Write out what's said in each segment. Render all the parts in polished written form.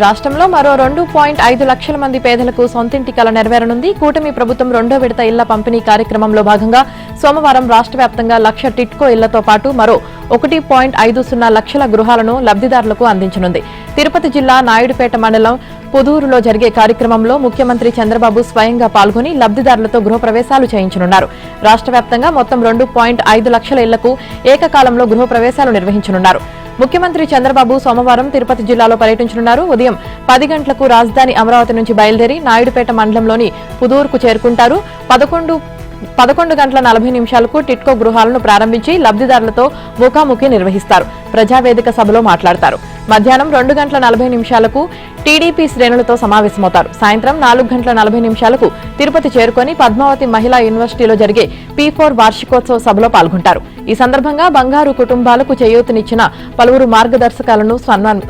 రాష్ట్రంలో మరో 2.5 లక్షల మంది పేదలకు సొంతింటి కల నెరవేరనుంది. కూటమి ప్రభుత్వం రెండో విడత ఇళ్ల పంపిణీ కార్యక్రమంలో భాగంగా సోమవారం రాష్ట్ర వ్యాప్తంగా 1,00,000 టిట్కో ఇళ్లతో పాటు మరో 1.50 లక్షల గృహాలను లబ్దిదారులకు అందించనుంది. తిరుపతి జిల్లా నాయుడుపేట మండలం పుదూరులో జరిగే కార్యక్రమంలో ముఖ్యమంత్రి చంద్రబాబు స్వయంగా పాల్గొని లబ్దిదారులతో గృహప్రవేశాలు చేయించనున్నారు. రాష్ట్ర వ్యాప్తంగా మొత్తం 2.5 లక్షల ఇళ్లకు ఏకకాలంలో గృహప్రవేశాలు నిర్వహించనున్నారు. ముఖ్యమంత్రి చంద్రబాబు సోమవారం తిరుపతి జిల్లాలో పర్యటించనున్నారు. ఉదయం 10 గంటలకు రాజధాని అమరావతి నుంచి బయలుదేరి నాయుడుపేట మండలంలోని పుదూరుకు చేరుకుంటారు. 11 గంటల 40 నిమిషాలకు టిట్కో గృహాలను ప్రారంభించి లబ్దిదారులతో ముఖాముఖి నిర్వహిస్తారు. ప్రజావేదిక సభలో మాట్లాడతారు. మధ్యాహ్నం 2 గంటల 40 నిమిషాలకు టీడీపీ శ్రేణులతో సమావేశమవుతారు. సాయంత్రం 4 గంటల 40 నిమిషాలకు తిరుపతి చేరుకుని పద్మావతి మహిళా యూనివర్సిటీలో జరిగే P4 వార్షికోత్సవ సభలో పాల్గొంటారు. ఈ సందర్భంగా బంగారు కుటుంబాలకు చేయూతనిచ్చిన పలువురు మార్గదర్శకాలను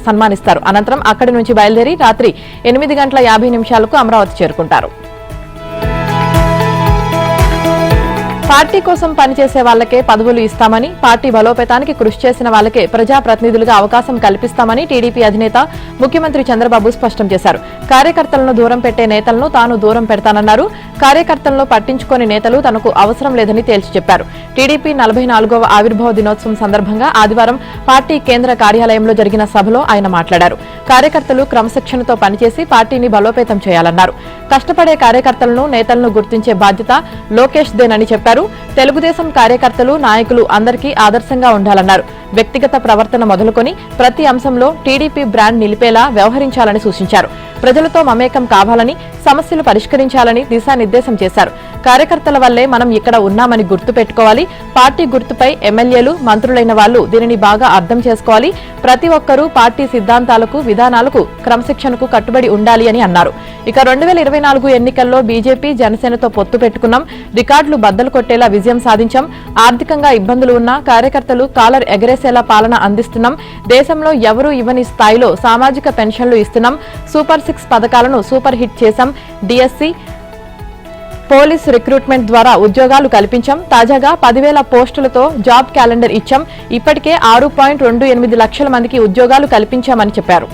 సన్మానిస్తారు. అనంతరం అక్కడి నుంచి బయలుదేరి రాత్రి 8 గంటల 50 నిమిషాలకు అమరావతి చేరుకుంటారు. పార్టీ కోసం పనిచేసే వాళ్లకే పదవులు ఇస్తామని, పార్టీ బలోపేతానికి కృషి చేసిన వాళ్లకే ప్రజాప్రతినిధులుగా అవకాశం కల్పిస్తామని టీడీపీ అధినేత ముఖ్యమంత్రి చంద్రబాబు స్పష్టం చేశారు. కార్యకర్తలను దూరం పెట్టే నేతలను తాను దూరం పెడతానన్నారు. కార్యకర్తలను పట్టించుకోని నేతలు తనకు అవసరం లేదని తేల్చి చెప్పారు. టీడీపీ 44వ ఆవిర్భావ దినోత్సవం సందర్భంగా ఆదివారం పార్టీ కేంద్ర కార్యాలయంలో జరిగిన సభలో ఆయన మాట్లాడారు. కార్యకర్తలు క్రమశిక్షణతో పనిచేసి పార్టీని బలోపేతం చేయాలన్నారు. కష్టపడే కార్యకర్తలను, నేతలను గుర్తించే బాధ్యత లోకేష్ దేనని చెప్పారు. తెలుగుదేశం కార్యకర్తలు, నాయకులు అందరికీ ఆదర్శంగా ఉండాలన్నారు. వ్యక్తిగత ప్రవర్తన మొదలుకొని ప్రతి అంశంలో టీడీపీ బ్రాండ్ నిలిపేలా వ్యవహరించాలని సూచించారు. ప్రజలతో మమేకం కావాలని, సమస్యలు పరిష్కరించాలని దిశానిర్దేశం చేశారు. కార్యకర్తల వల్లే మనం ఇక్కడ ఉన్నామని గుర్తు పెట్టుకోవాలి. పార్టీ గుర్తుపై ఎమ్మెల్యేలు, మంత్రులైన వాళ్లు దీనిని బాగా అర్థం చేసుకోవాలి. ప్రతి ఒక్కరూ పార్టీ సిద్ధాంతాలకు, విధానాలకు, క్రమశిక్షణకు కట్టుబడి ఉండాలి అని అన్నారు. ఇక 2024 ఎన్నికల్లో బీజేపీ, జనసేనతో పొత్తు పెట్టుకున్నాం. రికార్డులు బద్దలు కొట్టేలా విజయం సాధించాం. ఆర్థికంగా ఇబ్బందులు ఉన్నా కార్యకర్తలు కాలర్ ఎగరేసేలా పాలన అందిస్తున్నాం. దేశంలో ఎవరూ ఇవ్వని స్థాయిలో సామాజిక పెన్షన్లు ఇస్తున్నాం. సూపర్ 6 పథకాలను సూపర్ హిట్ చేశాం. డిఎస్సి, పోలీస్ రిక్రూట్మెంట్ ద్వారా ఉద్యోగాలు కల్పించాం. తాజాగా 10,000 పోస్టులతో జాబ్ క్యాలెండర్ ఇచ్చాం. ఇప్పటికే 6.28 లక్షల మందికి ఉద్యోగాలు కల్పించామని చెప్పారు.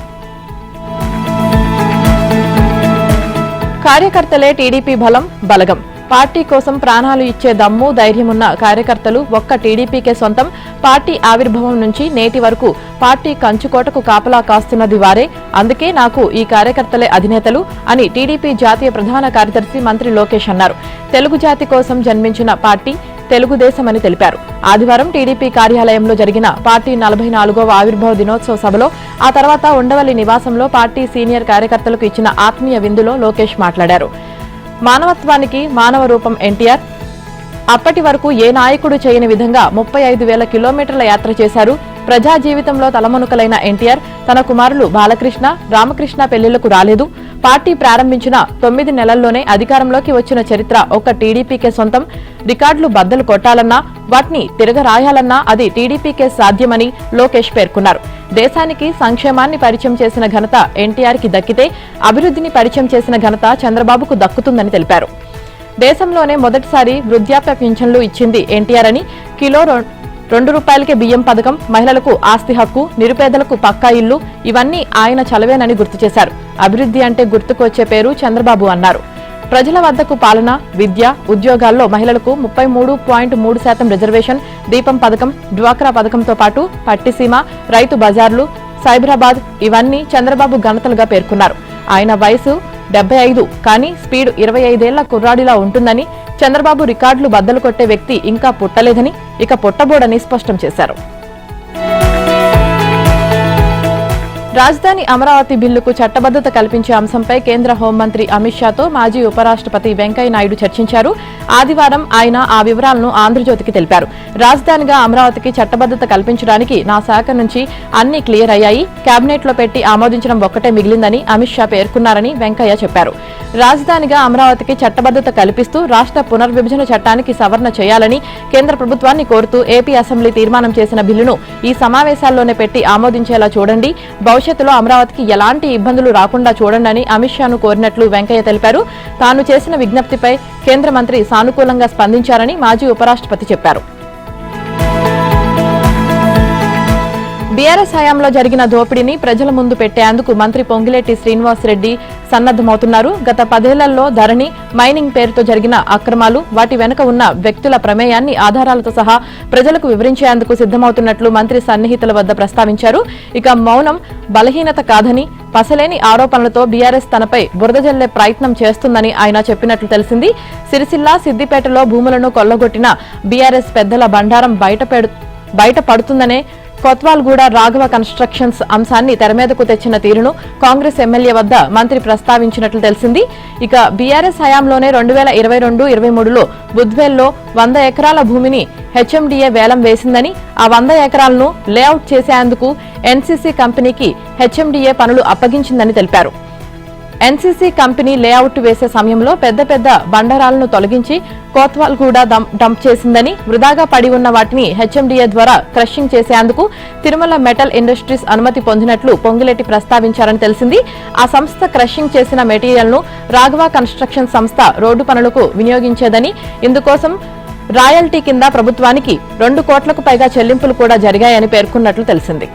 కార్యకర్తలే టీడీపీ బలం, బలగం. పార్టీ కోసం ప్రాణాలు ఇచ్చే దమ్ము, ధైర్యమున్న కార్యకర్తలు ఒక్క టీడీపీకే సొంతం. పార్టీ ఆవిర్భావం నుంచి నేటి వరకు పార్టీ కంచుకోటకు కాపలా కాస్తున్నది వారే. అందుకే నాకు ఈ కార్యకర్తలే అధినేతలు అని టీడీపీ జాతీయ ప్రధాన కార్యదర్శి మంత్రి లోకేష్ అన్నారు. తెలుగు జాతి కోసం జన్మించిన పార్టీ తెలుగుదేశం అని తెలిపారు. ఆదివారం టీడీపీ కార్యాలయంలో జరిగిన పార్టీ 44వ ఆవిర్భావ దినోత్సవ సభలో, ఆ తర్వాత ఉండవల్లి నివాసంలో పార్టీ సీనియర్ కార్యకర్తలకు ఇచ్చిన ఆత్మీయ విందులో లోకేష్ మాట్లాడారు. మానవత్వానికి మానవ రూపం ఎన్టీఆర్. అప్పటి వరకు ఏ నాయకుడు చేయని విధంగా 35,000 కిలోమీటర్ల యాత్ర చేశారు. ప్రజా జీవితంలో తలమునకలైన ఎన్టీఆర్ తన కుమారులు బాలకృష్ణ, రామకృష్ణ పెళ్లిళ్లకు రాలేదు. పార్టీ ప్రారంభించిన 9 నెలల్లోనే అధికారంలోకి వచ్చిన చరిత్ర ఒక్క టీడీపీకే సొంతం. రికార్డులు బద్దలు కొట్టాలన్నా, వాటిని తిరగరాయాలన్నా అది టీడీపీకే సాధ్యమని లోకేష్ పేర్కొన్నారు. దేశానికి సంక్షేమాన్ని పరిచయం చేసిన ఘనత ఎన్టీఆర్కి దక్కితే, అభివృద్ధిని పరిచయం చేసిన ఘనత చంద్రబాబుకు దక్కుతుందని తెలిపారు. దేశంలోనే మొదటిసారి వృద్ధాప్య పింఛన్లు ఇచ్చింది ఎన్టీఆర్ అని, కిలో ₹2 బియ్యం పథకం, మహిళలకు ఆస్తి హక్కు, నిరుపేదలకు పక్కా ఇల్లు, ఇవన్నీ ఆయన చలవేనని గుర్తు చేశారు. అభివృద్ధి అంటే గుర్తుకొచ్చే పేరు చంద్రబాబు అన్నారు. ప్రజల వద్దకు పాలన, విద్య, ఉద్యోగాల్లో మహిళలకు 33.3% రిజర్వేషన్, దీపం పథకం, డ్వాక్రా పథకంతో పాటు పట్టిసీమ, రైతు బజార్లు, సైబరాబాద్, ఇవన్నీ చంద్రబాబు ఘనతలుగా పేర్కొన్నారు. ఆయన వయసు 75, కానీ స్పీడ్ 25 ఏళ్ల కుర్రాడిలా ఉంటుందని, చంద్రబాబు రికార్డులు బద్దలు కొట్టే వ్యక్తి ఇంకా పుట్టలేదని, ఇక పుట్టబోడని స్పష్టం చేశారు. రాజధాని అమరావతి బిల్లుకు చట్టబద్దత కల్పించే అంశంపై కేంద్ర హోంమంత్రి అమిత్ షాతో మాజీ ఉపరాష్ట్రపతి వెంకయ్యనాయుడు చర్చించారు. ఆదివారం ఆయన ఆ వివరాలను ఆంధ్రజ్యోతికి తెలిపారు. రాజధానిగా అమరావతికి చట్టబద్దత కల్పించడానికి నా శాఖ నుంచి అన్ని క్లియర్ అయ్యాయి. కేబినెట్లో పెట్టి ఆమోదించడం ఒక్కటే మిగిలిందని అమిత్ షా పేర్కొన్నారని వెంకయ్య చెప్పారు. రాజధానిగా అమరావతికి చట్టబద్దత కల్పిస్తూ రాష్ట్ర పునర్విభజన చట్టానికి సవరణ చేయాలని కేంద్ర ప్రభుత్వాన్ని కోరుతూ ఏపీ అసెంబ్లీ తీర్మానం చేసిన బిల్లును ఈ సమావేశాల్లోనే పెట్టి ఆమోదించేలా చూడండి. భవిష్యత్తులో అమరావతికి ఎలాంటి ఇబ్బందులు రాకుండా చూడండి అమిత్ షాను కోరినట్లు వెంకయ్య తెలిపారు. తాను చేసిన విజ్ఞప్తిపై కేంద్ర మంత్రి సానుకూలంగా స్పందించారని మాజీ ఉపరాష్ట్రపతి చెప్పారు. బీఆర్ఎస్ హయాంలో జరిగిన దోపిడీని ప్రజల ముందు పెట్టేందుకు మంత్రి పొంగిలేటి శ్రీనివాసరెడ్డి సన్నద్దమవుతున్నారు. గత 10 ఏళ్లలో ధరణి మైనింగ్ పేరుతో జరిగిన అక్రమాలు, వాటి వెనుక ఉన్న వ్యక్తుల ప్రమేయాన్ని ఆధారాలతో సహా ప్రజలకు వివరించేందుకు సిద్దమవుతున్నట్లు మంత్రి సన్నిహితుల వద్ద ప్రస్తావించారు. ఇక మౌనం బలహీనత కాదని, పసలేని ఆరోపణలతో బీఆర్ఎస్ తనపై బురద జల్లే ప్రయత్నం చేస్తుందని ఆయన చెప్పినట్లు తెలిసింది. సిరిసిల్ల, సిద్దిపేటలో భూములను కొల్లగొట్టిన బీఆర్ఎస్ పెద్దల బండారం బయటపడుతుందనే కొత్వాల్గూడ రాఘవ కన్స్ట్రక్షన్స్ అంశాన్ని తెరమీదకు తెచ్చిన తీరును కాంగ్రెస్ ఎమ్మెల్యే వద్ద మంత్రి ప్రస్తావించినట్లు తెలిసింది. ఇక బీఆర్ఎస్ హయాంలోనే 2022-23లో బుద్వేల్లో 100 ఎకరాల భూమిని హెచ్ఎండిఏ వేలం వేసిందని, ఆ 100 ఎకరాలను లేఅవుట్ చేసేందుకు ఎన్సీసీ కంపెనీకి హెచ్ఎండిఏ పనులు అప్పగించిందని తెలిపారు. ఎన్సీసీ కంపెనీ లేఅవుట్ వేసే సమయంలో పెద్ద పెద్ద బండరాలను తొలగించి కోత్వాల్గూడ డంప్ చేసిందని, వృధాగా పడి ఉన్న వాటిని హెచ్ఎండిఏ ద్వారా క్రషింగ్ చేసేందుకు తిరుమల మెటల్ ఇండస్ట్రీస్ అనుమతి పొందినట్లు పొంగిలేటి ప్రస్తావించారని తెలిసింది. ఆ సంస్థ క్రషింగ్ చేసిన మెటీరియల్ ను రాఘవ కన్స్ట్రక్షన్ సంస్థ రోడ్డు పనులకు వినియోగించేదని, ఇందుకోసం రాయల్టీ కింద ప్రభుత్వానికి 2 కోట్లకు పైగా చెల్లింపులు కూడా జరిగాయని పేర్కొన్నట్లు తెలిసింది.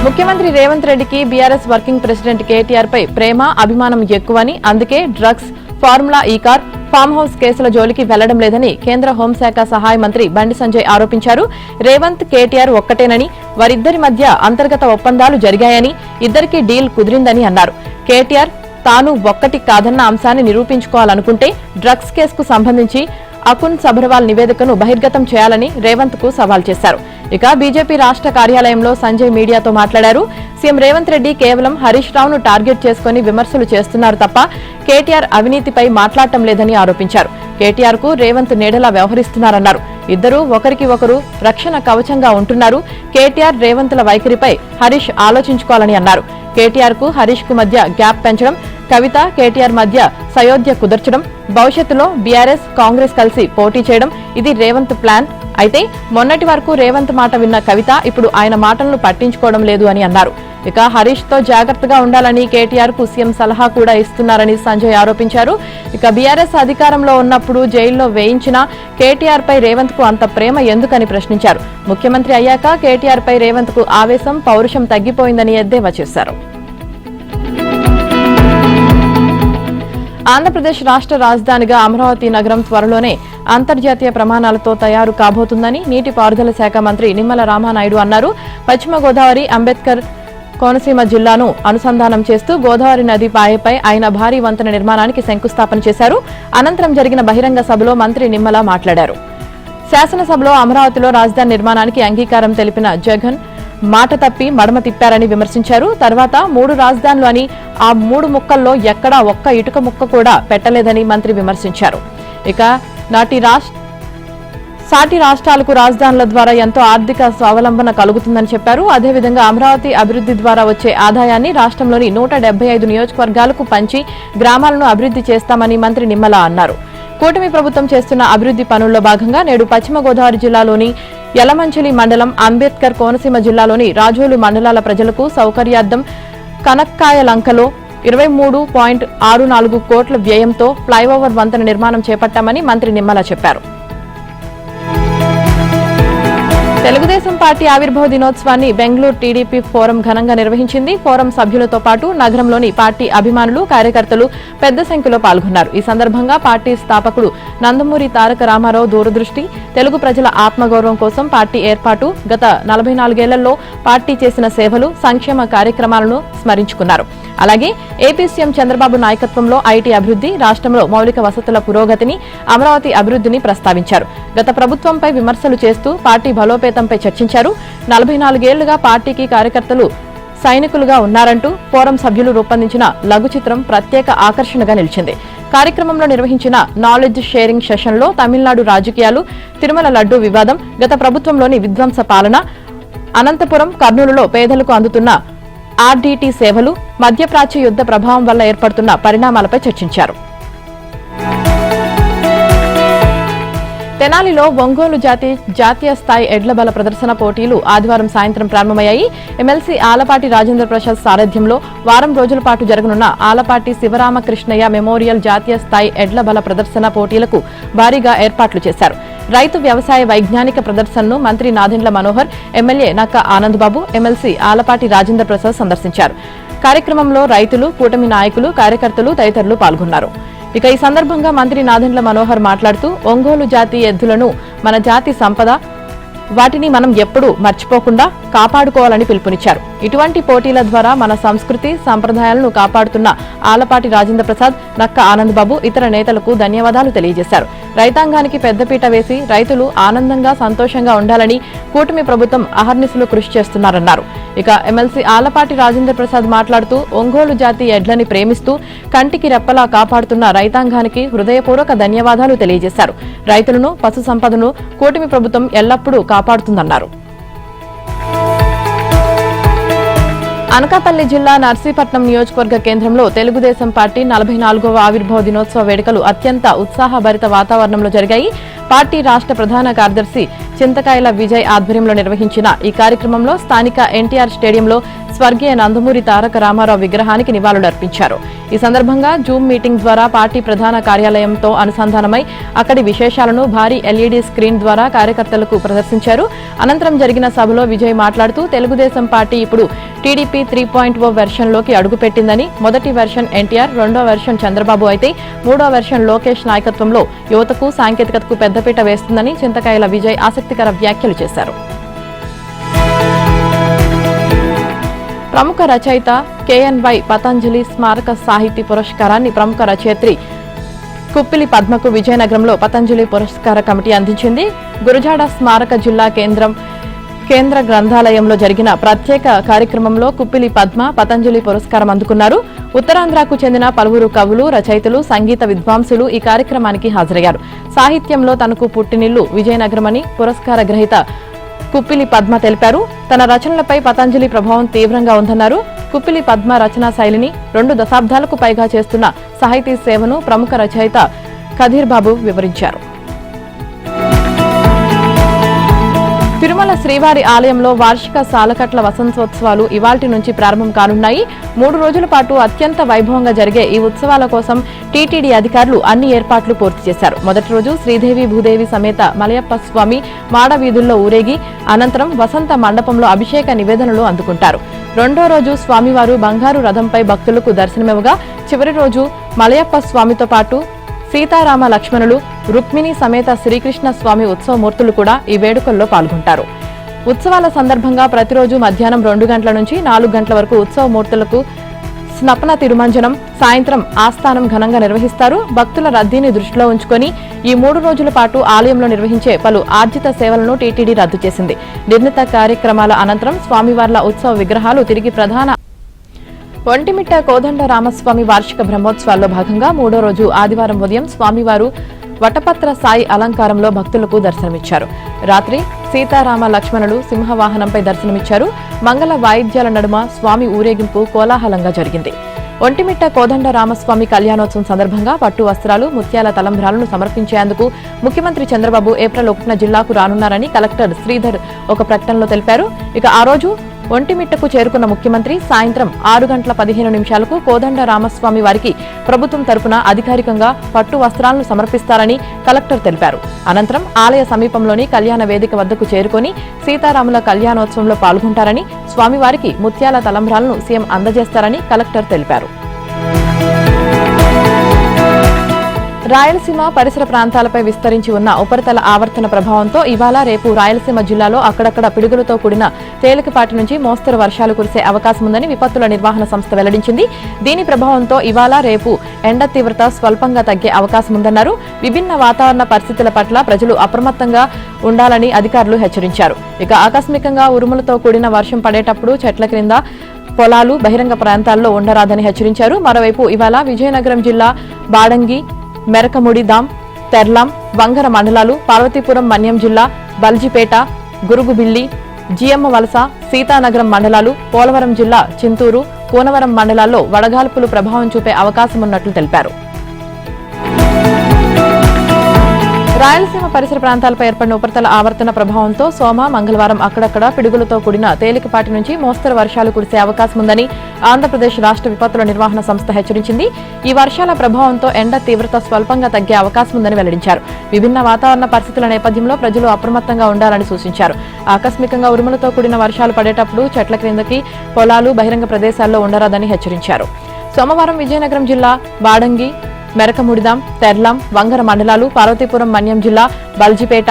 ముఖ్యమంత్రి రేవంత్ రెడ్డికి బీఆర్ఎస్ వర్కింగ్ ప్రెసిడెంట్ కేటీఆర్ పై ప్రేమ, అభిమానం ఎక్కువని, అందుకే డ్రగ్స్, ఫార్ములా ఈ కార్, ఫామ్ హౌస్ కేసుల జోలికి వెళ్లడం లేదని కేంద్ర హోంశాఖ సహాయ మంత్రి బండి సంజయ్ ఆరోపించారు. రేవంత్, కేటీఆర్ ఒక్కటేనని, వారిద్దరి మధ్య అంతర్గత ఒప్పందాలు జరిగాయని, ఇద్దరికీ డీల్ కుదిరిందని అన్నారు. కేటీఆర్ తాను ఒక్కటి కాదన్న అంశాన్ని నిరూపించుకోవాలనుకుంటే డ్రగ్స్ కేసుకు సంబంధించి అకున్ సబర్వాల్ నివేదికను బహిర్గతం చేయాలని రేవంత్ కు సవాల్ చేశారు. ఇక బీజేపీ రాష్ట్ర కార్యాలయంలో సంజయ్ మీడియాతో మాట్లాడారు. సీఎం రేవంత్ రెడ్డి కేవలం హరీష్ రావును టార్గెట్ చేసుకుని విమర్శలు చేస్తున్నారు తప్ప కేటీఆర్ అవినీతిపై మాట్లాడటం లేదని ఆరోపించారు. కేటీఆర్ కు రేవంత్ నీడలా వ్యవహరిస్తున్నారన్నారు. ఇద్దరూ ఒకరికి ఒకరు రక్షణ కవచంగా ఉంటున్నారు. కేటీఆర్, రేవంత్ల వైఖరిపై హరీష్ ఆలోచించుకోవాలని అన్నారు. కేటీఆర్ కు హరీష్ కు మధ్య గ్యాప్ పెంచడం, కవిత, కేటీఆర్ మధ్య సయోధ్య కుదర్చడం, భవిష్యత్తులో బీఆర్ఎస్, కాంగ్రెస్ కలిసి పోటీ చేయడం, ఇది రేవంత్ ప్లాన్. అయితే మొన్నటి వరకు రేవంత్ మాట విన్న కవిత ఇప్పుడు ఆయన మాటలను పట్టించుకోవడం లేదు అని అన్నారు. ఇక హరీష్ తో జాగ్రత్తగా ఉండాలని కేటీఆర్ కు సీఎం సలహా కూడా ఇస్తున్నారని సంజయ్ ఆరోపించారు. ఇక బీఆర్ఎస్ అధికారంలో ఉన్నప్పుడు జైల్లో వేయించిన కేటీఆర్ పై రేవంత్ కు అంత ప్రేమ ఎందుకని ప్రశ్నించారు. ముఖ్యమంత్రి అయ్యాక కేటీఆర్ పై రేవంత్ కు ఆవేశం, పౌరుషం తగ్గిపోయిందని ఎద్దేవా చేశారు. ఆంధ్రప్రదేశ్ రాష్ట్ర రాజధానిగా అమరావతి నగరం త్వరలోనే అంతర్జాతీయ ప్రమాణాలతో తయారు కాబోతుందని నీటిపారుదల శాఖ మంత్రి నిమ్మల రామానాయుడు అన్నారు. పశ్చిమ గోదావరి, అంబేద్కర్ కోనసీమ జిల్లాను అనుసంధానం చేస్తూ గోదావరి నది పాయపై ఆయన భారీ వంతెన నిర్మాణానికి శంకుస్థాపన చేశారు. అనంతరం జరిగిన బహిరంగ సభలో మంత్రి నిమ్మల మాట్లాడారు. శాసనసభలో అమరావతిలో రాజధాని నిర్మాణానికి అంగీకారం తెలిపిన జగన్ మాట తప్పి మడమ తిప్పారని విమర్శించారు. తర్వాత 3 రాజధానులు అని, ఆ 3 ముక్కల్లో ఎక్కడా ఒక్క ఇటుక ముక్క కూడా పెట్టలేదని మంత్రి విమర్శించారు. ఇక సాటి రాష్ట్రాలకు రాజధానుల ద్వారా ఎంతో ఆర్థిక స్వావలంబన కలుగుతుందని చెప్పారు. అదేవిధంగా అమరావతి అభివృద్ధి ద్వారా వచ్చే ఆదాయాన్ని రాష్ట్రంలోని 175 నియోజకవర్గాలకు పంచి గ్రామాలను అభివృద్ధి చేస్తామని మంత్రి నిమ్మల అన్నారు. కూటమి ప్రభుత్వం చేస్తున్న అభివృద్ధి పనుల్లో భాగంగా నేడు పశ్చిమ గోదావరి జిల్లాలోని యలమంచిలి మండలం, అంబేద్కర్ కోనసీమ జిల్లాలోని రాజోలు మండలాల ప్రజలకు సౌకర్యార్థం కనక్కాయలంకలో 23.64 కోట్ల వ్యయంతో ఫ్లైఓవర్ వంతెన నిర్మాణం చేపట్టామని మంత్రి నిమ్మల చెప్పారు. తెలుగుదేశం పార్టీ ఆవిర్భావ దినోత్సవాన్ని బెంగళూరు టీడీపీ ఫోరం ఘనంగా నిర్వహించింది. ఫోరం సభ్యులతో పాటు నగరంలోని పార్టీ అభిమానులు, కార్యకర్తలు పెద్ద సంఖ్యలో పాల్గొన్నారు. ఈ సందర్భంగా పార్టీ స్థాపకుడు నందమూరి తారక రామారావు దూరదృష్టి, తెలుగు ప్రజల ఆత్మగౌరవం కోసం పార్టీ ఏర్పాటు, గత 44 ఏళ్లలో పార్టీ చేసిన సేవలు, సంక్షేమ కార్యక్రమాలను స్మరించుకున్నారు. అలాగే ఏపీ సీఎం చంద్రబాబు నాయకత్వంలో ఐటీ అభివృద్ధి, రాష్ట్రంలో మౌలిక వసతుల పురోగతిని, అమరావతి అభివృద్ధిని ప్రస్తావించారు. గత ప్రభుత్వంపై విమర్శలు చేస్తూ పార్టీ బలోపేతంపై చర్చించారు. 44 ఏళ్లుగా పార్టీకి కార్యకర్తలు సైనికులుగా ఉన్నారంటూ ఫోరం సభ్యులు రూపొందించిన లఘు చిత్రం ప్రత్యేక ఆకర్షణగా నిలిచింది. కార్యక్రమంలో నిర్వహించిన నాలెడ్జ్ షేరింగ్ సెషన్లో తమిళనాడు రాజకీయాలు, తిరుమల లడ్డూ వివాదం, గత ప్రభుత్వంలోని విధ్వంస పాలన, అనంతపురం, కర్నూలులో పేదలకు అందుతున్న ఆర్డీటీ సేవలు, మధ్యప్రాచ్య యుద్ధ ప్రభావం వల్ల ఏర్పడుతున్న పరిణామాలపై చర్చించారు. తెనాలిలో ఒంగోలు జాతీయ స్థాయి ఎడ్ల బల ప్రదర్శన పోటీలు ఆదివారం సాయంత్రం ప్రారంభమయ్యాయి. ఎమ్మెల్సీ ఆలపాటి రాజేంద్ర ప్రసాద్ సారథ్యంలో వారం రోజుల పాటు జరగనున్న ఆలపాటి శివరామకృష్ణయ్య మెమోరియల్ జాతీయ స్థాయి ఎడ్ల బల ప్రదర్శన పోటీలకు భారీగా ఏర్పాట్లు చేశారు. రైతు వ్యవసాయ వైజ్ఞానిక ప్రదర్శనను మంత్రి నాదెండ్ల మనోహర్, ఎమ్మెల్యే నక్క ఆనందబాబు, ఎమ్మెల్సీ ఆలపాటి రాజేంద్ర ప్రసాద్ సందర్శించారు. కార్యక్రమంలో రైతులు, కూటమి నాయకులు, కార్యకర్తలు తదితరులు పాల్గొన్నారు. ఇక ఈ సందర్భంగా మంత్రి నాదెండ్ల మనోహర్ మాట్లాడుతూ ఒంగోలు జాతి ఎద్దులను మన జాతి సంపద, వాటిని మనం ఎప్పుడూ మర్చిపోకుండా కాపాడుకోవాలని పిలుపునిచ్చారు. ఇటువంటి పోటీల ద్వారా మన సంస్కృతి సంప్రదాయాలను కాపాడుతున్న ఆలపాటి రాజేంద్ర ప్రసాద్, నక్క ఆనందబాబు ఇతర నేతలకు ధన్యవాదాలు తెలియజేశారు. రైతాంగానికి పెద్దపీట వేసి రైతులు ఆనందంగా సంతోషంగా ఉండాలని కూటమి ప్రభుత్వం అహర్నిశలు కృషి చేస్తున్నారన్నారు. ఇక ఎమ్మెల్సీ ఆలపాటి రాజేంద్ర ప్రసాద్ మాట్లాడుతూ ఒంగోలు జాతి ఎడ్లని ప్రేమిస్తూ కంటికి రెప్పలా కాపాడుతున్న రైతాంగానికి హృదయపూర్వక ధన్యవాదాలు తెలియజేశారు. రైతులను, పశు సంపదను కూటమి ప్రభుత్వం ఎల్లప్పుడూ కాపాడుతుందన్నారు. అనకాపల్లి జిల్లా నర్సీపట్నం నియోజకవర్గ కేంద్రంలో తెలుగుదేశం పార్టీ 44వ ఆవిర్భావ దినోత్సవ వేడుకలు అత్యంత ఉత్సాహభరిత వాతావరణంలో జరిగాయి. పార్టీ రాష్ట్ర ప్రధాన కార్యదర్శి చింతకాయల విజయ్ ఆధ్వర్యంలో నిర్వహించిన ఈ కార్యక్రమంలో స్థానిక ఎన్టీఆర్ స్టేడియంలో స్వర్గీయ నందమూరి తారక రామారావు విగ్రహానికి నివాళులర్పించారు. ఈ సందర్భంగా జూమ్ మీటింగ్ ద్వారా పార్టీ ప్రధాన కార్యాలయంతో అనుసంధానమై అక్కడి విశేషాలను భారీ ఎల్ఈడీ స్క్రీన్ ద్వారా కార్యకర్తలకు ప్రదర్శించారు. అనంతరం జరిగిన సభలో విజయ్ మాట్లాడుతూ తెలుగుదేశం పార్టీ ఇప్పుడు టీడీపీ 3.0 వెర్షన్లోకి అడుగుపెట్టిందని, మొదటి వెర్షన్ ఎన్టీఆర్, రెండో వెర్షన్ చంద్రబాబు అయితే మూడో వెర్షన్ లోకేష్ నాయకత్వంలో యువతకు, సాంకేతికతకు పెద్దపీట వేస్తుందని చింతకాయల విజయ్ ఆసక్తికర వ్యాఖ్యలు చేశారు. ప్రముఖ రచయిత కేఎన్వై పతంజలి స్మారక సాహితీ పురస్కారాన్ని ప్రముఖ రచయిత్రి కుప్పిలి పద్మకు విజయనగరంలో పతంజలి పురస్కార కమిటీ అందించింది. గురజాడ స్మారక జిల్లా కేంద్ర గ్రంథాలయంలో జరిగిన ప్రత్యేక కార్యక్రమంలో కుప్పిలి పద్మ పతంజలి పురస్కారం అందుకున్నారు. ఉత్తరాంధ్రకు చెందిన పలువురు కవులు, రచయితలు, సంగీత విద్వాంసులు ఈ కార్యక్రమానికి హాజరయ్యారు. సాహిత్యంలో తనకు పుట్టినిల్లు విజయనగరమని పురస్కార గ్రహీత కుప్పిలి పద్మ తెలిపారు. తన రచనలపై పతంజలి ప్రభావం తీవ్రంగా ఉందన్నారు. కుప్పిలి పద్మ రచనా శైలిని 2 దశాబ్దాలకు పైగా చేస్తున్న సాహితీ సేవను ప్రముఖ రచయిత కధీర్ బాబు వివరించారు. తిరుమల శ్రీవారి ఆలయంలో వార్షిక సాలకట్ల వసంతోత్సవాలు ఇవాల్టి నుంచి ప్రారంభం కానున్నాయి. 3 రోజుల పాటు అత్యంత వైభవంగా జరిగే ఈ ఉత్సవాల కోసం టీటీడీ అధికారులు అన్ని ఏర్పాట్లు పూర్తి చేశారు. మొదటి రోజు శ్రీదేవి భూదేవి సమేత మలయప్ప స్వామి మాడ వీధుల్లో ఊరేగి అనంతరం వసంత మండపంలో అభిషేక నివేదనలు అందుకుంటారు. రెండో రోజు స్వామివారు బంగారు రథంపై భక్తులకు దర్శనమివ్వగా చివరి రోజు మలయప్ప స్వామితో పాటు సీతారామ లక్ష్మణులు, రుక్మిణి సమేత శ్రీకృష్ణ స్వామి ఉత్సవమూర్తులు కూడా ఈ వేడుకల్లో పాల్గొంటారు. ఉత్సవాల సందర్భంగా ప్రతిరోజు మధ్యాహ్నం 2 గంటల నుంచి 4 గంటల వరకు ఉత్సవమూర్తులకు స్నపన తిరుమంజనం, సాయంత్రం ఆస్థానం ఘనంగా నిర్వహిస్తారు. భక్తుల రద్దీని దృష్టిలో ఉంచుకొని ఈ 3 రోజుల పాటు ఆలయంలో నిర్వహించే పలు ఆర్జిత సేవలను టీటీడీ రద్దు చేసింది. నిర్ణీత కార్యక్రమాల అనంతరం స్వామివార్ల ఉత్సవ విగ్రహాలు తిరిగి ప్రధాన ఒంటిమిట్ట కోదండ రామస్వామి వార్షిక బ్రహ్మోత్సవాల్లో భాగంగా 3వ రోజు ఆదివారం ఉదయం స్వామివారు వటపత్ర సాయి అలంకారంలో భక్తులకు దర్శనమిచ్చారు. రాత్రి సీతారామ లక్ష్మణులు సింహవాహనంపై దర్శనమిచ్చారు. మంగళ వాయిద్యాల నడుమ స్వామి ఊరేగింపు కోలాహలంగా జరిగింది. ఒంటిమిట్ట కోదండ రామస్వామి కళ్యాణోత్సవం సందర్భంగా పట్టు వస్త్రాలు, ముత్యాల తలంబ్రాలను సమర్పించేందుకు ముఖ్యమంత్రి చంద్రబాబు ఏప్రిల్ 1న జిల్లాకు రానున్నారని కలెక్టర్ శ్రీధర్ ఒక ప్రకటనలో తెలిపారు. ఇక ఆ రోజు ఒంటిమిట్టకు చేరుకున్న ముఖ్యమంత్రి సాయంత్రం 6:15 కోదండ రామస్వామి వారికి ప్రభుత్వం తరపున అధికారికంగా పట్టు వస్త్రాలను సమర్పిస్తారని కలెక్టర్ తెలిపారు. అనంతరం ఆలయ సమీపంలోని కళ్యాణ వేదిక వద్దకు చేరుకుని సీతారాముల కళ్యాణోత్సవంలో పాల్గొంటారని, స్వామివారికి ముత్యాల తలంబ్రాలను సీఎం అందజేస్తారని కలెక్టర్ తెలిపారు. రాయలసీమ పరిసర ప్రాంతాలపై విస్తరించి ఉన్న ఉపరితల ఆవర్తన ప్రభావంతో ఇవాళ రేపు రాయలసీమ జిల్లాలో అక్కడక్కడ పిడుగులతో కూడిన తేలికపాటి నుంచి మోస్తరు వర్షాలు కురిసే అవకాశం ఉందని విపత్తుల నిర్వహణ సంస్థ వెల్లడించింది. దీని ప్రభావంతో ఇవాళ రేపు ఎండ తీవ్రత స్వల్పంగా తగ్గే అవకాశం ఉందన్నారు. విభిన్న వాతావరణ పరిస్థితుల పట్ల ప్రజలు అప్రమత్తంగా ఉండాలని అధికారులు హెచ్చరించారు. ఇక ఆకస్మికంగా ఉరుములతో కూడిన వర్షం పడేటప్పుడు చెట్ల క్రింద, పొలాలు, బహిరంగ ప్రాంతాల్లో ఉండరాదని హెచ్చరించారు. మరోవైపు ఇవాళ విజయనగరం జిల్లా బాడంగి, మెరకముడి దాం, తెర్లాం, వంగర మండలాలు, పార్వతీపురం మన్యం జిల్లా బల్జిపేట, గురుగుబిల్లి, జియమ్మ వలస, సీతానగరం మండలాలు, పోలవరం జిల్లా చింతూరు, కోనవరం మండలాల్లో వడగాల్పులు ప్రభావం చూపే అవకాశం ఉన్నట్లు తెలిపారు. రాయలసీమ పరిసర ప్రాంతాలపై ఏర్పడిన ఉపరితల ఆవర్తన ప్రభావంతో సోమ మంగళవారం అక్కడక్కడ పిడుగులతో కూడిన తేలికపాటి నుంచి మోస్తరు వర్షాలు కురిసే అవకాశం ఉందని ఆంధ్రప్రదేశ్ రాష్ట్ర విపత్తుల నిర్వహణ సంస్థ హెచ్చరించింది. ఈ వర్షాల ప్రభావంతో ఎండ తీవ్రత స్వల్పంగా తగ్గే అవకాశం ఉందని వెల్లడించారు. విభిన్న వాతావరణ పరిస్థితుల నేపథ్యంలో ప్రజలు అప్రమత్తంగా ఉండాలని సూచించారు. ఆకస్మికంగా ఉరుములతో కూడిన వర్షాలు పడేటప్పుడు చెట్ల క్రిందకి, పొలాలు, బహిరంగ ప్రదేశాల్లో ఉండరాదని హెచ్చరించారు. సోమవారం విజయనగరం జిల్లా బాడంగి, మెరకముడిదాం, తెర్లాం, వంగర మండలాలు, పార్వతీపురం మన్యం జిల్లా బల్జిపేట,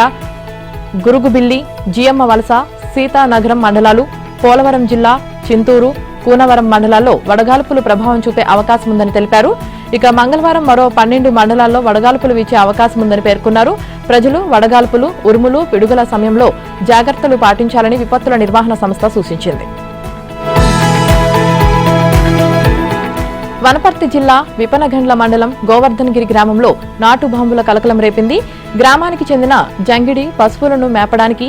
గురుగుబిల్లి, జియమ్మ వలస, సీతానగరం మండలాలు, పోలవరం జిల్లా చింతూరు, కూనవరం మండలాల్లో వడగాల్పులు ప్రభావం చూపే అవకాశం ఉందని తెలిపారు. ఇక మంగళవారం మరో 12 మండలాల్లో వడగాల్పులు వీచే అవకాశం ఉందని పేర్కొన్నారు. ప్రజలు వడగాల్పులు, ఉరుములు, పిడుగుల సమయంలో జాగ్రత్తలు పాటించాలని విపత్తుల నిర్వహణ సంస్థ సూచించింది. వనపర్తి జిల్లా విపనగండ్ల మండలం గోవర్ధన్గిరి గ్రామంలో నాటు బాంబుల కలకలం రేపింది. గ్రామానికి చెందిన జంగిడి పశువులను మేపడానికి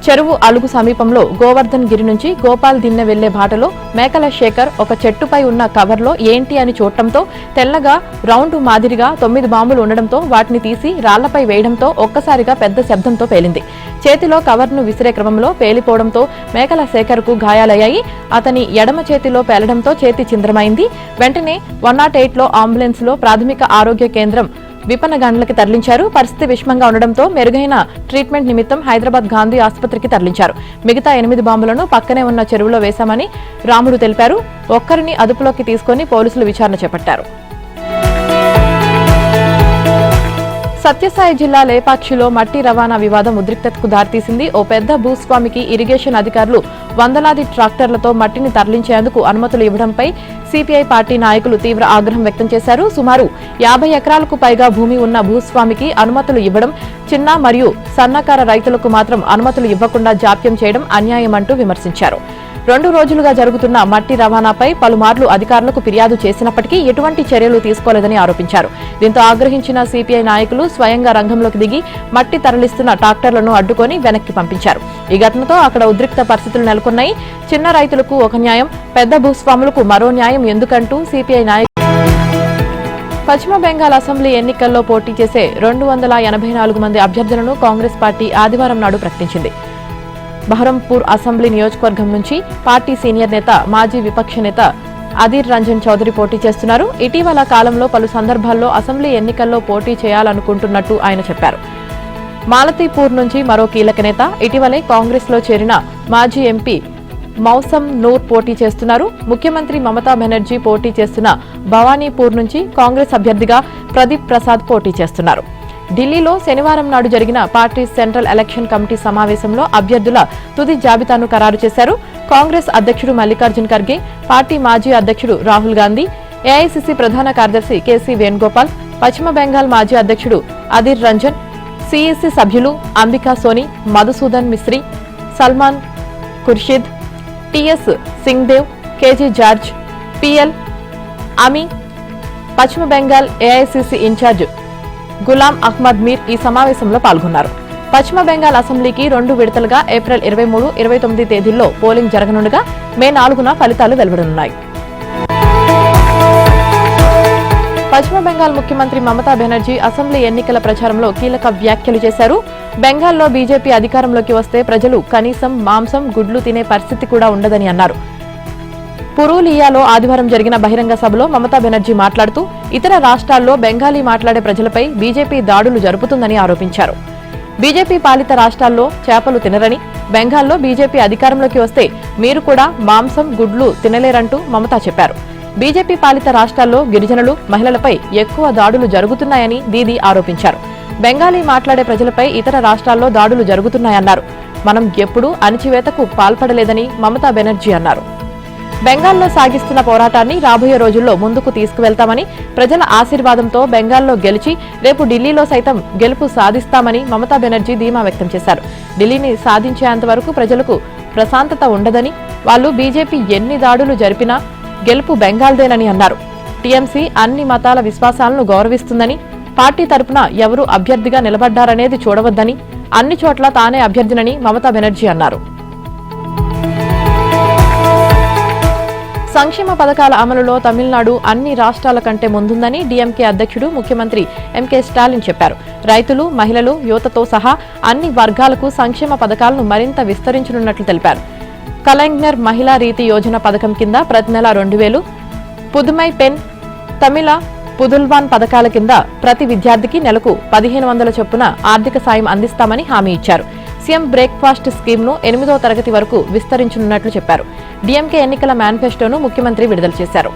చెరువు అలుగు సమీపంలో గోవర్ధన్ గిరి నుంచి గోపాల్ దిన్నె వెళ్లే బాటలో మేకల శేఖర్ ఒక చెట్టుపై ఉన్న కవర్లో ఏంటి అని చూడటంతో తెల్లగా రౌండ్ మాదిరిగా 9 బాంబులు ఉండడంతో వాటిని తీసి రాళ్లపై వేయడంతో ఒక్కసారిగా పెద్ద శబ్దంతో పేలింది. చేతిలో కవర్ను విసిరే క్రమంలో పేలిపోవడంతో మేకల శేఖర్కు గాయాలయ్యాయి. అతని ఎడమ చేతిలో పేలడంతో చేతి చింద్రమైంది. వెంటనే 108లో అంబులెన్స్లో ప్రాథమిక ఆరోగ్య కేంద్రం విపనగండ్లకి తరలించారు. పరిస్థితి విషమంగా ఉండడంతో మెరుగైన ట్రీట్మెంట్ నిమిత్తం హైదరాబాద్ గాంధీ ఆసుపత్రికి తరలించారు. మిగతా 8 బాంబులను పక్కనే ఉన్న చెరువులో వేశామని రాముడు తెలిపారు. ఒక్కరిని అదుపులోకి తీసుకుని పోలీసులు విచారణ చేపట్టారు. సత్యసాయి జిల్లా లేపాక్షిలో మట్టి రవాణా వివాదం ఉద్రిక్తతకు దారితీసింది. ఓ పెద్ద భూస్వామికి ఇరిగేషన్ అధికారులు వందలాది ట్రాక్టర్లతో మట్టిని తరలించేందుకు అనుమతులు ఇవ్వడంపై సిపిఐ పార్టీ నాయకులు తీవ్ర ఆగ్రహం వ్యక్తం చేశారు. సుమారు 50 ఎకరాలకు పైగా భూమి ఉన్న భూస్వామికి అనుమతులు ఇవ్వడం, చిన్న మరియు సన్నకారు రైతులకు మాత్రం అనుమతులు ఇవ్వకుండా జాప్యం చేయడం అన్యాయమంటూ విమర్శించారు. 2 రోజులుగా జరుగుతున్న మట్టి రవాణాపై పలుమార్లు అధికారులకు ఫిర్యాదు చేసినప్పటికీ ఎటువంటి చర్యలు తీసుకోలేదని ఆరోపించారు. దీంతో ఆగ్రహించిన సిపిఐ నాయకులు స్వయంగా రంగంలోకి దిగి మట్టి తరలిస్తున్న ట్రాక్టర్లను అడ్డుకొని వెనక్కి పంపించారు. ఈ ఘటనతో అక్కడ ఉద్రిక్త పరిస్థితులు నెలకొన్నాయి. చిన్న రైతులకు ఒక న్యాయం, పెద్ద భూస్వాములకు మరో న్యాయం ఎందుకంటూ సిపిఐ నాయకులు పశ్చిమ బెంగాల్ అసెంబ్లీ ఎన్నికల్లో పోటీ చేసే 284 మంది అభ్యర్థులను కాంగ్రెస్ పార్టీ ఆదివారం నాడు ప్రకటించింది. బహరంపూర్ అసెంబ్లీ నియోజకవర్గం నుంచి పార్టీ సీనియర్ నేత, మాజీ విపక్ష నేత అధీర్ రంజన్ చౌదరి పోటీ చేస్తున్నారు. ఇటీవల కాలంలో పలు సందర్భాల్లో అసెంబ్లీ ఎన్నికల్లో పోటీ చేయాలనుకుంటున్నట్టు ఆయన చెప్పారు. మాలతీపూర్ నుంచి మరో కీలక నేత, ఇటీవలే కాంగ్రెస్ లో చేరిన మాజీ ఎంపీ మౌసం నూర్ పోటీ చేస్తున్నారు. ముఖ్యమంత్రి మమతా బెనర్జీ పోటీ చేస్తున్న భవానీపూర్ నుంచి కాంగ్రెస్ అభ్యర్థిగా ప్రదీప్ ప్రసాద్ పోటీ చేస్తున్నారు. ఢిల్లీలో శనివారం నాడు జరిగిన పార్టీ సెంట్రల్ ఎలక్షన్ కమిటీ సమావేశంలో అభ్యర్థుల తుది జాబితాను ఖరారు చేశారు. కాంగ్రెస్ అధ్యక్షుడు మల్లికార్జున్ ఖర్గే, పార్టీ మాజీ అధ్యక్షుడు రాహుల్ గాంధీ, ఏఐసీసీ ప్రధాన కార్యదర్శి కేసీ వేణుగోపాల్, పశ్చిమ బెంగాల్ మాజీ అధ్యక్షుడు అధీర్ రంజన్, సిఈసీ సభ్యులు అంబికా సోని, మధుసూదన్ మిస్త్రీ, సల్మాన్ ఖుర్షీద్, టిఎస్ సింగ్దేవ్, కేజీ జార్జ్, పిఎల్ అమీ, పశ్చిమ బెంగాల్ ఏఐసీసీ ఇన్ఛార్జ్ గులాం అహ్మద్ మీర్ ఈ సమావేశంలో పాల్గొన్నారు. పశ్చిమ బెంగాల్ అసెంబ్లీకి 2 విడతలుగా ఏప్రిల్ 23, 29 తేదీల్లో పోలింగ్ జరగనుండగా మే 4న ఫలితాలు వెలువడనున్నాయి. పశ్చిమ బెంగాల్ ముఖ్యమంత్రి మమతా బెనర్జీ అసెంబ్లీ ఎన్నికల ప్రచారంలో కీలక వ్యాఖ్యలు చేశారు. బెంగాల్లో బీజేపీ అధికారంలోకి వస్తే ప్రజలు కనీసం మాంసం, గుడ్లు తినే పరిస్థితి కూడా ఉండదని అన్నారు. పురూలియాలో ఆదివారం జరిగిన బహిరంగ సభలో మమతా బెనర్జీ మాట్లాడుతూ ఇతర రాష్ట్రాల్లో బెంగాలీ మాట్లాడే ప్రజలపై బీజేపీ దాడులు జరుపుతుందని ఆరోపించారు. బీజేపీ పాలిత రాష్ట్రాల్లో చేపలు తినరని, బెంగాల్లో బీజేపీ అధికారంలోకి వస్తే మీరు కూడా మాంసం, గుడ్లు తినలేరంటూ మమతా చెప్పారు. బీజేపీ పాలిత రాష్ట్రాల్లో గిరిజనులు, మహిళలపై ఎక్కువ దాడులు జరుగుతున్నాయని దీదీ ఆరోపించారు. బెంగాలీ మాట్లాడే ప్రజలపై ఇతర రాష్ట్రాల్లో దాడులు జరుగుతున్నాయన్నారు. మనం ఎప్పుడూ అణిచివేతకు పాల్పడలేదని మమతా బెనర్జీ అన్నారు. బెంగాల్లో సాగిస్తున్న పోరాటాన్ని రాబోయే రోజుల్లో ముందుకు తీసుకువెళ్తామని, ప్రజల ఆశీర్వాదంతో బెంగాల్లో గెలిచి రేపు ఢిల్లీలో సైతం గెలుపు సాధిస్తామని మమతా బెనర్జీ ధీమా వ్యక్తం చేశారు. ఢిల్లీని సాధించేంత వరకు ప్రజలకు ప్రశాంతత ఉండదని, వాళ్లు బీజేపీ ఎన్ని దాడులు జరిపినా గెలుపు బెంగాల్దేనని అన్నారు. టీఎంసీ అన్ని మతాల విశ్వాసాలను గౌరవిస్తుందని, పార్టీ తరపున ఎవరు అభ్యర్థిగా నిలబడ్డారనేది చూడవద్దని, అన్ని చోట్ల తానే అభ్యర్థినని మమతా బెనర్జీ అన్నారు. సంక్షేమ పథకాల అమలులో తమిళనాడు అన్ని రాష్ట్రాల కంటే ముందుందని డీఎంకే అధ్యక్షుడు ముఖ్యమంత్రి ఎంకే స్టాలిన్ చెప్పారు. రైతులు, మహిళలు, యువతతో సహా అన్ని వర్గాలకు సంక్షేమ పథకాలను మరింత విస్తరించనున్నట్లు తెలిపారు. కలైజ్ఞర్ మహిళా రీతి యోజన పథకం కింద ప్రతి నెల 2,000, పుదుమై పెన్, తమిళ పుదుల్వాన్ పథకాల కింద ప్రతి విద్యార్థికి నెలకు 1,500 చొప్పున ఆర్థిక సాయం అందిస్తామని హామీ ఇచ్చారు. సీఎం బ్రేక్ఫాస్ట్ స్కీమ్ను 8వ తరగతి వరకు విస్తరించనున్నట్లు చెప్పారు. డీఎంకే ఎన్నికల మేనిఫెస్టోను ముఖ్యమంత్రి విడుదల చేశారు.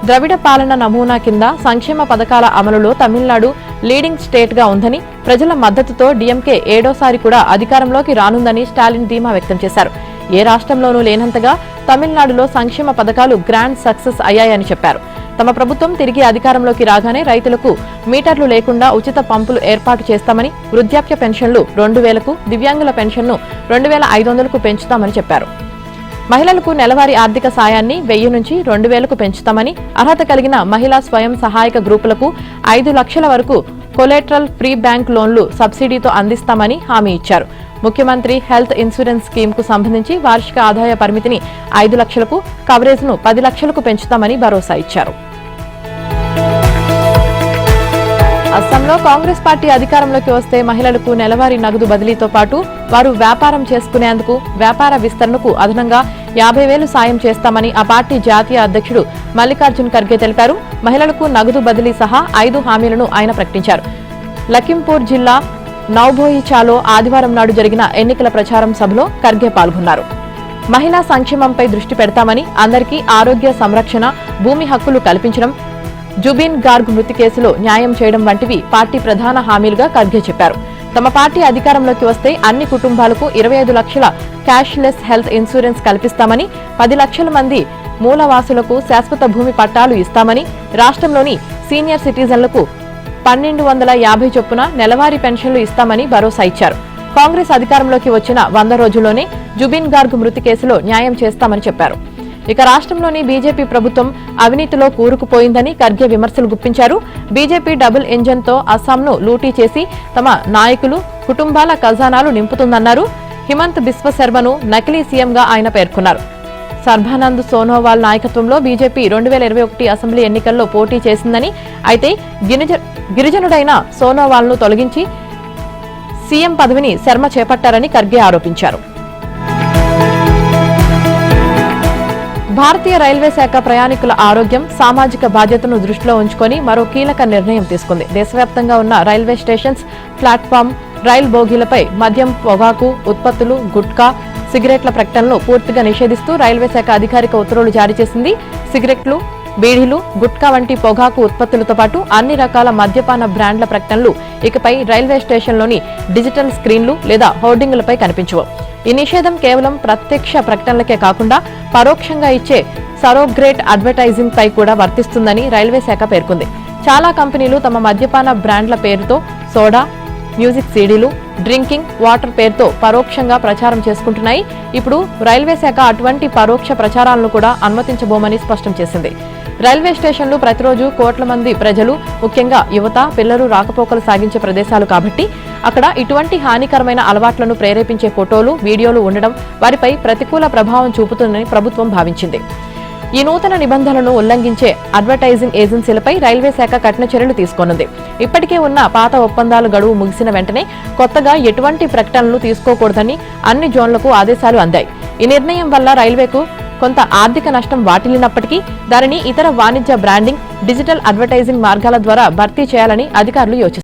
ద్రవిడ పాలన నమూనా కింద సంక్షేమ పథకాల అమలులో తమిళనాడు లీడింగ్ స్టేట్ గా ఉందని, ప్రజల మద్దతుతో డీఎంకే 7వసారి కూడా అధికారంలోకి రానుందని స్టాలిన్ ధీమా వ్యక్తం చేశారు. ఏ రాష్ట్రంలోనూ లేనంతగా తమిళనాడులో సంక్షేమ పథకాలు గ్రాండ్ సక్సెస్ అయ్యాయని చెప్పారు. తమ ప్రభుత్వం తిరిగి అధికారంలోకి రాగానే రైతులకు మీటర్లు లేకుండా ఉచిత పంపులు ఏర్పాటు చేస్తామని, వృద్ధాప్య పెన్షన్లు 2,000కు, దివ్యాంగుల పెన్షన్ను 2,500కు పెంచుతామని చెప్పారు. మహిళలకు నెలవారీ ఆర్థిక సాయాన్ని 1,000 నుంచి 2,000కు పెంచుతామని, అర్హత కలిగిన మహిళా స్వయం సహాయక గ్రూపులకు 5 లక్షల వరకు కొలేటరల్ ఫ్రీ బ్యాంక్ లోన్లు సబ్సిడీతో అందిస్తామని హామీ ఇచ్చారు. ముఖ్యమంత్రి హెల్త్ ఇన్సూరెన్స్ స్కీమ్కు సంబంధించి వార్షిక ఆదాయ పరిమితిని 5 లక్షలకు, కవరేజ్ను 10 లక్షలకు పెంచుతామని భరోసా ఇచ్చారు. అస్సాంలో కాంగ్రెస్ పార్టీ అధికారంలోకి వస్తే మహిళలకు నెలవారీ నగదు బదిలీతో పాటు వారు వ్యాపారం చేసుకునేందుకు, వ్యాపార విస్తరణకు అదనంగా 50,000 సాయం చేస్తామని ఆ పార్టీ జాతీయ అధ్యక్షుడు మల్లికార్జున్ ఖర్గే తెలిపారు. మహిళలకు నగదు బదిలీ సహా 5 హామీలను ఆయన ప్రకటించారు. లఖింపూర్ జిల్లా నౌభోయిచాలో ఆదివారం నాడు జరిగిన ఎన్నికల ప్రచారం సభలో ఖర్గే పాల్గొన్నారు. మహిళా సంక్షేమంపై దృష్టి పెడతామని, అందరికీ ఆరోగ్య సంరక్షణ, భూమి హక్కులు కల్పించడం, జుబిన్ గార్గ్ మృతి కేసులో న్యాయం చేయడం వంటివి పార్టీ ప్రధాన హామీలుగా ఖర్గే చెప్పారు. తమ పార్టీ అధికారంలోకి వస్తే అన్ని కుటుంబాలకు 25 లక్షల క్యాష్లెస్ హెల్త్ ఇన్సూరెన్స్ కల్పిస్తామని, 10 లక్షల మంది మూలవాసులకు శాశ్వత భూమి పట్టాలు ఇస్తామని, రాష్ట్రంలోని సీనియర్ సిటిజన్లకు 1,250 చొప్పున నెలవారీ పెన్షన్లు ఇస్తామని భరోసా ఇచ్చారు. కాంగ్రెస్ అధికారంలోకి వచ్చిన 100 రోజుల్లోనే జుబిన్ గార్గ్ మృతి కేసులో న్యాయం చేస్తామని చెప్పారు. ఇక రాష్ట్రంలోని బీజేపీ ప్రభుత్వం అవినీతిలో కూరుకుపోయిందని ఖర్గే విమర్శలు గుప్పించారు. బీజేపీ డబుల్ ఇంజన్తో అస్సాంను లూటీ చేసి తమ నాయకులు, కుటుంబాల ఖజానాలు నింపుతుందన్నారు. హిమంత్ బిస్వ శర్మను నకిలీ సీఎంగా ఆయన పేర్కొన్నారు. సర్బానంద్ సోనోవాల్ నాయకత్వంలో బీజేపీ 2021 అసెంబ్లీ ఎన్నికల్లో పోటీ చేసిందని, అయితే గిరిజనుడైన సోనోవాల్ను తొలగించి సీఎం పదవిని శర్మ చేపట్టారని ఖర్గే ఆరోపించారు. భారతీయ రైల్వే శాఖ ప్రయాణికుల ఆరోగ్యం, సామాజిక బాధ్యతను దృష్టిలో ఉంచుకొని మరో కీలక నిర్ణయం తీసుకుంది. దేశవ్యాప్తంగా ఉన్న రైల్వే స్టేషన్స్, ప్లాట్ఫామ్, రైల్ బోగీలపై మద్యం, పొగాకు ఉత్పత్తులు, గుట్కా, సిగరెట్ల ప్రకటనలు పూర్తిగా నిషేధిస్తూ రైల్వే శాఖ అధికారిక ఉత్తర్వులు జారీ చేసింది. సిగరెట్లు, బీడీలు, గుట్కా వంటి పొగాకు ఉత్పత్తులతో పాటు అన్ని రకాల మద్యపాన బ్రాండ్ల ప్రకటనలు ఇకపై రైల్వే స్టేషన్లోని డిజిటల్ స్క్రీన్లు లేదా హోర్డింగులపై కనిపించవు. ఈ నిషేధం కేవలం ప్రత్యక్ష ప్రకటనలకే కాకుండా పరోక్షంగా ఇచ్చే సరోగ్రేట్ అడ్వర్టైజింగ్ పై కూడా వర్తిస్తుందని రైల్వే శాఖ పేర్కొంది. చాలా కంపెనీలు తమ మద్యపాన బ్రాండ్ల పేరుతో సోడా, మ్యూజిక్ సీడీలు, డ్రింకింగ్ వాటర్ పేరుతో పరోక్షంగా ప్రచారం చేసుకుంటున్నాయి. ఇప్పుడు రైల్వే శాఖ అటువంటి పరోక్ష ప్రచారాలను కూడా అనుమతించబోమని స్పష్టం చేసింది. రైల్వే స్టేషన్లు ప్రతిరోజు కోట్ల మంది ప్రజలు, ముఖ్యంగా యువత, పిల్లలు రాకపోకలు సాగించే ప్రదేశాలు కాబట్టి అక్కడ ఇటువంటి హానికరమైన అలవాట్లను ప్రేరేపించే ఫోటోలు, వీడియోలు ఉండడం వారిపై ప్రతికూల ప్రభావం చూపుతుందని ప్రభుత్వం భావించింది. ఈ నూతన నిబంధనలను ఉల్లంఘించే అడ్వర్టైజింగ్ ఏజెన్సీలపై రైల్వే శాఖ కఠిన చర్యలు తీసుకోనుంది. ఇప్పటికే ఉన్న పాత ఒప్పందాల గడువు ముగిసిన వెంటనే కొత్తగా ఎటువంటి ప్రకటనలు తీసుకోకూడదని అన్ని జోన్లకు ఆదేశాలు అందాయి. ఈ నిర్ణయం వల్ల రైల్వేకు కొంత ఆర్థిక నష్టం వాటిల్లినప్పటికీ దానిని ఇతర వాణిజ్య బ్రాండింగ్, డిజిటల్ అడ్వర్టైజింగ్ మార్గాల ద్వారా భర్తీ చేయాలని అధికారులు యోచిస్తున్నారు.